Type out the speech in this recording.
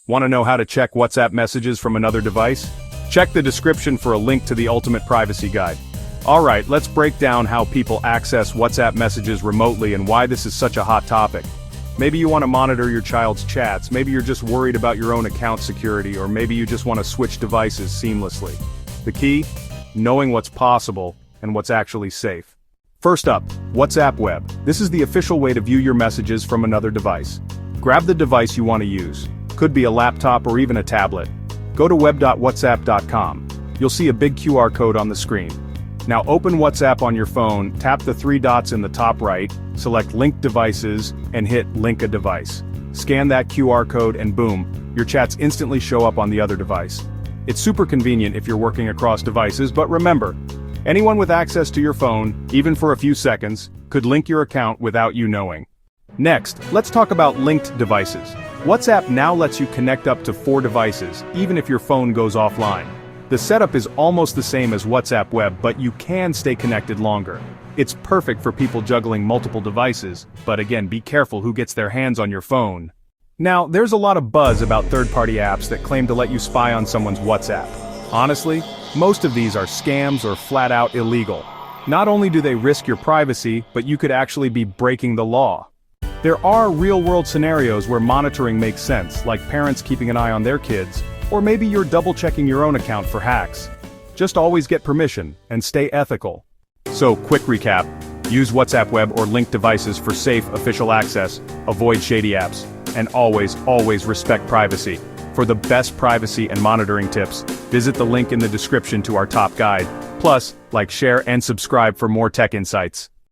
Want to know how to check WhatsApp messages from another device? Check the description for a link to the ultimate privacy guide. Alright, let's break down how people access WhatsApp messages remotely and why this is such a hot topic. Maybe you want to monitor your child's chats, maybe you're just worried about your own account security, or maybe you just want to switch devices seamlessly. The key? Knowing what's possible and what's actually safe. First up, WhatsApp Web. This is the official way to view your messages from another device. Grab the device you want to use. Could be a laptop or even a tablet. Go to web.whatsapp.com. You'll see a big QR code on the screen. Now open WhatsApp on your phone, tap the three dots in the top right, select Link Devices, and hit Link a Device. Scan that QR code and boom, your chats instantly show up on the other device. It's super convenient if you're working across devices, but remember, anyone with access to your phone, even for a few seconds, could link your account without you knowing. Next, let's talk about linked devices. WhatsApp now lets you connect up to 4 devices, even if your phone goes offline. The setup is almost the same as WhatsApp Web, but you can stay connected longer. It's perfect for people juggling multiple devices, but again, be careful who gets their hands on your phone. Now, there's a lot of buzz about third-party apps that claim to let you spy on someone's WhatsApp. Honestly, most of these are scams or flat-out illegal. Not only do they risk your privacy, but you could actually be breaking the law. There are real-world scenarios where monitoring makes sense, like parents keeping an eye on their kids, or maybe you're double-checking your own account for hacks. Just always get permission, and stay ethical. So, quick recap. Use WhatsApp Web or linked devices for safe, official access, avoid shady apps, and always respect privacy. For the best privacy and monitoring tips, visit the link in the description to our top guide. Plus, like, share, and subscribe for more tech insights.